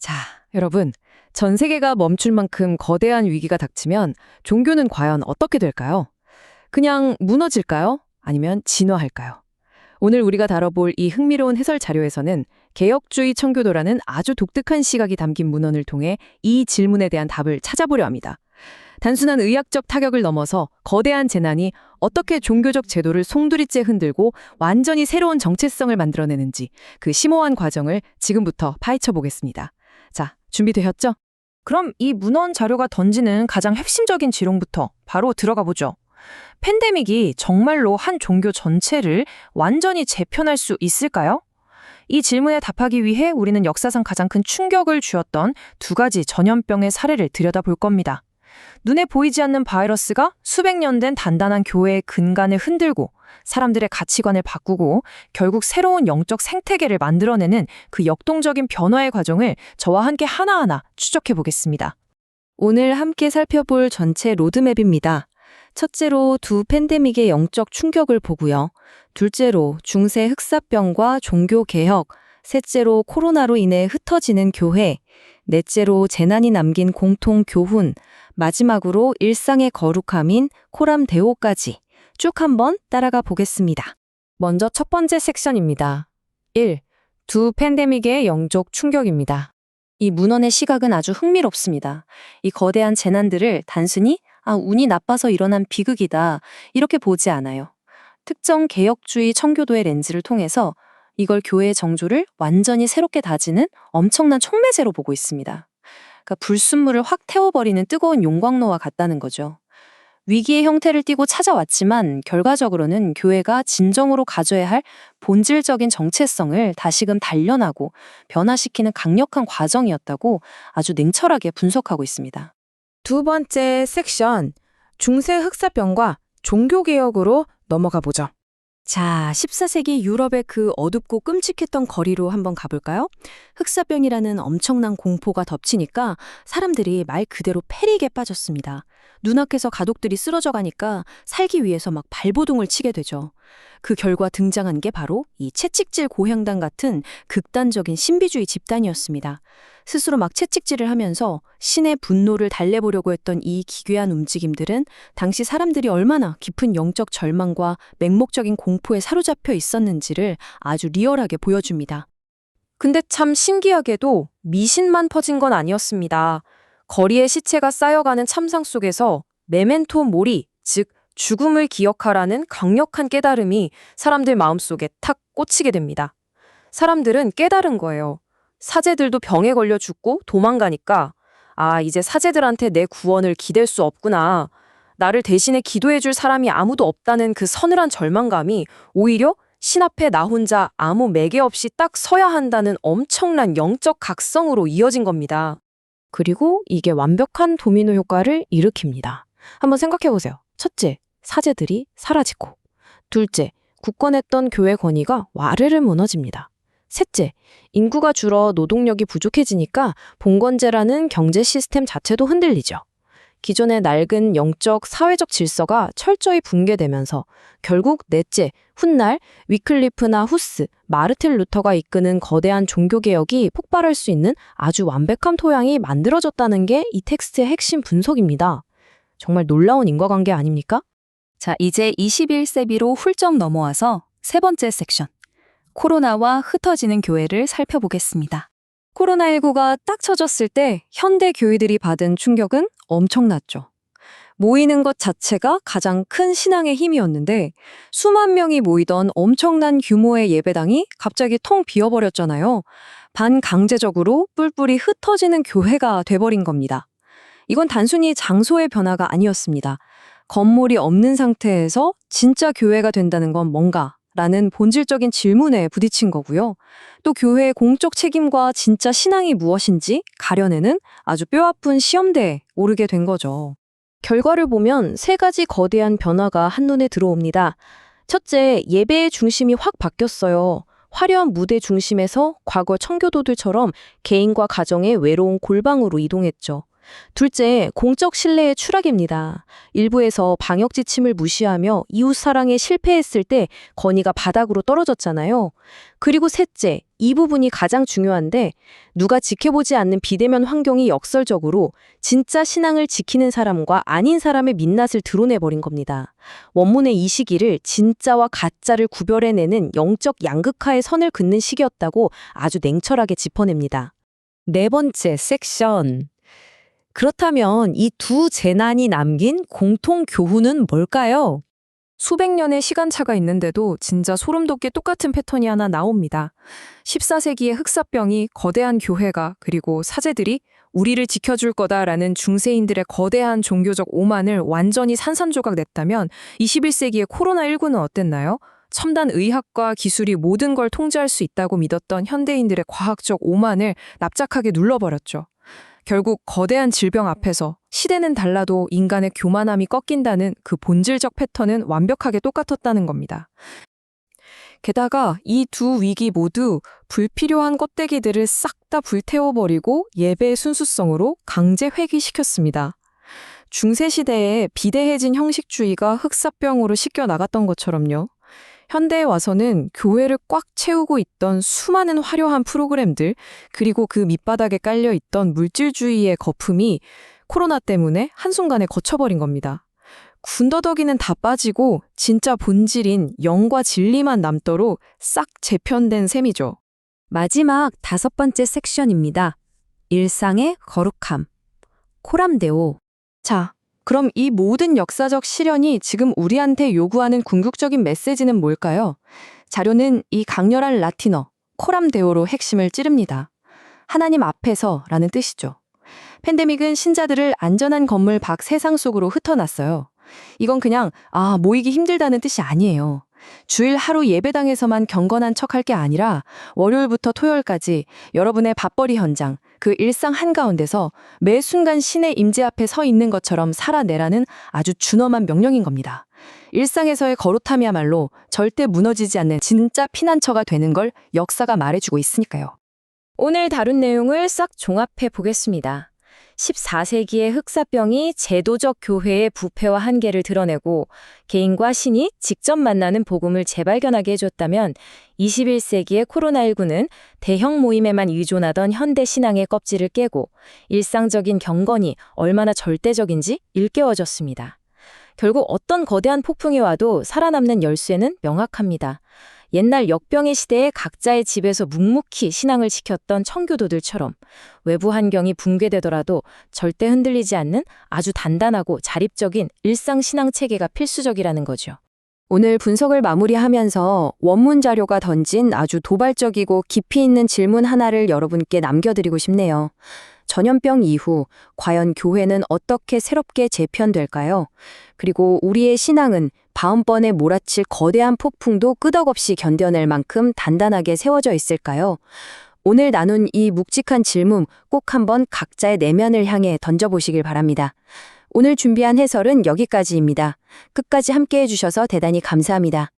자, 여러분, 전 세계가 멈출 만큼 거대한 위기가 닥치면 종교는 과연 어떻게 될까요? 그냥 무너질까요? 아니면 진화할까요? 오늘 우리가 다뤄볼 이 흥미로운 해설 자료에서는 개혁주의 청교도라는 아주 독특한 시각이 담긴 문헌을 통해 이 질문에 대한 답을 찾아보려 합니다. 단순한 의학적 타격을 넘어서 거대한 재난이 어떻게 종교적 제도를 송두리째 흔들고 완전히 새로운 정체성을 만들어내는지 그 심오한 과정을 지금부터 파헤쳐 보겠습니다. 자, 준비되셨죠? 그럼 이 문헌 자료가 던지는 가장 핵심적인 지론부터 바로 들어가 보죠. 팬데믹이 정말로 한 종교 전체를 완전히 재편할 수 있을까요? 이 질문에 답하기 위해 우리는 역사상 가장 큰 충격을 주었던 두 가지 전염병의 사례를 들여다볼 겁니다. 눈에 보이지 않는 바이러스가 수백 년 된 단단한 교회의 근간을 흔들고 사람들의 가치관을 바꾸고 결국 새로운 영적 생태계를 만들어내는 그 역동적인 변화의 과정을 저와 함께 하나하나 추적해 보겠습니다. 오늘 함께 살펴볼 전체 로드맵입니다. 첫째로 두 팬데믹의 영적 충격을 보고요. 둘째로 중세 흑사병과 종교개혁, 셋째로 코로나로 인해 흩어지는 교회, 넷째로 재난이 남긴 공통 교훈, 마지막으로 일상의 거룩함인 코람데오까지 쭉 한번 따라가 보겠습니다. 먼저 첫 번째 섹션입니다. 1. 두 팬데믹의 영적 충격입니다. 이 문헌의 시각은 아주 흥미롭습니다. 이 거대한 재난들을 단순히 운이 나빠서 일어난 비극이다 이렇게 보지 않아요. 특정 개혁주의 청교도의 렌즈를 통해서 이걸 교회의 정조를 완전히 새롭게 다지는 엄청난 촉매제로 보고 있습니다. 그러니까 불순물을 확 태워버리는 뜨거운 용광로와 같다는 거죠. 위기의 형태를 띠고 찾아왔지만 결과적으로는 교회가 진정으로 가져야 할 본질적인 정체성을 다시금 단련하고 변화시키는 강력한 과정이었다고 아주 냉철하게 분석하고 있습니다. 두 번째 섹션, 중세 흑사병과 종교개혁으로 넘어가 보죠. 자, 14세기 유럽의 그 어둡고 끔찍했던 거리로 한번 가볼까요? 흑사병이라는 엄청난 공포가 덮치니까 사람들이 말 그대로 패닉에 빠졌습니다. 눈앞에서 가족들이 쓰러져 가니까 살기 위해서 막 발버둥을 치게 되죠. 그 결과 등장한 게 바로 이 채찍질 고향단 같은 극단적인 신비주의 집단이었습니다. 스스로 막 채찍질을 하면서 신의 분노를 달래보려고 했던 이 기괴한 움직임들은 당시 사람들이 얼마나 깊은 영적 절망과 맹목적인 공포에 사로잡혀 있었는지를 아주 리얼하게 보여줍니다. 근데 참 신기하게도 미신만 퍼진 건 아니었습니다. 거리에 시체가 쌓여가는 참상 속에서 메멘토 모리, 즉 죽음을 기억하라는 강력한 깨달음이 사람들 마음속에 탁 꽂히게 됩니다. 사람들은 깨달은 거예요. 사제들도 병에 걸려 죽고 도망가니까 이제 사제들한테 내 구원을 기댈 수 없구나. 나를 대신에 기도해줄 사람이 아무도 없다는 그 서늘한 절망감이 오히려 신 앞에 나 혼자 아무 매개 없이 딱 서야 한다는 엄청난 영적 각성으로 이어진 겁니다. 그리고 이게 완벽한 도미노 효과를 일으킵니다. 한번 생각해보세요. 첫째, 사제들이 사라지고. 둘째, 굳건했던 교회 권위가 와르르 무너집니다. 셋째, 인구가 줄어 노동력이 부족해지니까 봉건제라는 경제 시스템 자체도 흔들리죠. 기존의 낡은 영적, 사회적 질서가 철저히 붕괴되면서 결국 넷째, 훗날 위클리프나 후스, 마르틴 루터가 이끄는 거대한 종교개혁이 폭발할 수 있는 아주 완벽한 토양이 만들어졌다는 게 이 텍스트의 핵심 분석입니다. 정말 놀라운 인과관계 아닙니까? 자, 이제 21세기로 훌쩍 넘어와서 세 번째 섹션, 코로나와 흩어지는 교회를 살펴보겠습니다. 코로나19가 딱 쳐졌을 때 현대 교회들이 받은 충격은 엄청났죠. 모이는 것 자체가 가장 큰 신앙의 힘이었는데 수만 명이 모이던 엄청난 규모의 예배당이 갑자기 텅 비어버렸잖아요. 반강제적으로 뿔뿔이 흩어지는 교회가 돼버린 겁니다. 이건 단순히 장소의 변화가 아니었습니다. 건물이 없는 상태에서 진짜 교회가 된다는 건 뭔가? 라는 본질적인 질문에 부딪힌 거고요. 또 교회의 공적 책임과 진짜 신앙이 무엇인지 가려내는 아주 뼈아픈 시험대에 오르게 된 거죠. 결과를 보면 세 가지 거대한 변화가 한눈에 들어옵니다. 첫째, 예배의 중심이 확 바뀌었어요. 화려한 무대 중심에서 과거 청교도들처럼 개인과 가정의 외로운 골방으로 이동했죠. 둘째, 공적 신뢰의 추락입니다. 일부에서 방역 지침을 무시하며 이웃 사랑에 실패했을 때 건의가 바닥으로 떨어졌잖아요. 그리고 셋째, 이 부분이 가장 중요한데 누가 지켜보지 않는 비대면 환경이 역설적으로 진짜 신앙을 지키는 사람과 아닌 사람의 민낯을 드러내버린 겁니다. 원문의 이 시기를 진짜와 가짜를 구별해내는 영적 양극화의 선을 긋는 시기였다고 아주 냉철하게 짚어냅니다. 네 번째 섹션. 그렇다면 이 두 재난이 남긴 공통 교훈은 뭘까요? 수백 년의 시간차가 있는데도 진짜 소름 돋게 똑같은 패턴이 하나 나옵니다. 14세기의 흑사병이 거대한 교회가 그리고 사제들이 우리를 지켜줄 거다라는 중세인들의 거대한 종교적 오만을 완전히 산산조각 냈다면 21세기의 코로나19는 어땠나요? 첨단 의학과 기술이 모든 걸 통제할 수 있다고 믿었던 현대인들의 과학적 오만을 납작하게 눌러버렸죠. 결국 거대한 질병 앞에서 시대는 달라도 인간의 교만함이 꺾인다는 그 본질적 패턴은 완벽하게 똑같았다는 겁니다. 게다가 이 두 위기 모두 불필요한 껍데기들을 싹 다 불태워버리고 예배의 순수성으로 강제 회귀시켰습니다. 중세시대에 비대해진 형식주의가 흑사병으로 씻겨 나갔던 것처럼요. 현대에 와서는 교회를 꽉 채우고 있던 수많은 화려한 프로그램들, 그리고 그 밑바닥에 깔려있던 물질주의의 거품이 코로나 때문에 한순간에 거쳐버린 겁니다. 군더더기는 다 빠지고 진짜 본질인 영과 진리만 남도록 싹 재편된 셈이죠. 마지막 다섯 번째 섹션입니다. 일상의 거룩함. 코람데오. 자, 그럼 이 모든 역사적 시련이 지금 우리한테 요구하는 궁극적인 메시지는 뭘까요? 자료는 이 강렬한 라틴어, 코람데오로 핵심을 찌릅니다. 하나님 앞에서라는 뜻이죠. 팬데믹은 신자들을 안전한 건물 밖 세상 속으로 흩어놨어요. 이건 그냥 모이기 힘들다는 뜻이 아니에요. 주일 하루 예배당에서만 경건한 척할 게 아니라 월요일부터 토요일까지 여러분의 밥벌이 현장, 그 일상 한가운데서 매 순간 신의 임재 앞에 서 있는 것처럼 살아내라는 아주 준엄한 명령인 겁니다. 일상에서의 거룩함이야말로 절대 무너지지 않는 진짜 피난처가 되는 걸 역사가 말해주고 있으니까요. 오늘 다룬 내용을 싹 종합해 보겠습니다. 14세기의 흑사병이 제도적 교회의 부패와 한계를 드러내고 개인과 신이 직접 만나는 복음을 재발견하게 해줬다면 21세기의 코로나19는 대형 모임에만 의존하던 현대 신앙의 껍질을 깨고 일상적인 경건이 얼마나 절대적인지 일깨워줬습니다. 결국 어떤 거대한 폭풍이 와도 살아남는 열쇠는 명확합니다. 옛날 역병의 시대에 각자의 집에서 묵묵히 신앙을 지켰던 청교도들처럼 외부 환경이 붕괴되더라도 절대 흔들리지 않는 아주 단단하고 자립적인 일상 신앙 체계가 필수적이라는 거죠. 오늘 분석을 마무리하면서 원문 자료가 던진 아주 도발적이고 깊이 있는 질문 하나를 여러분께 남겨드리고 싶네요. 전염병 이후 과연 교회는 어떻게 새롭게 재편될까요? 그리고 우리의 신앙은 다음번에 몰아칠 거대한 폭풍도 끄덕없이 견뎌낼 만큼 단단하게 세워져 있을까요? 오늘 나눈 이 묵직한 질문 꼭 한번 각자의 내면을 향해 던져보시길 바랍니다. 오늘 준비한 해설은 여기까지입니다. 끝까지 함께해 주셔서 대단히 감사합니다.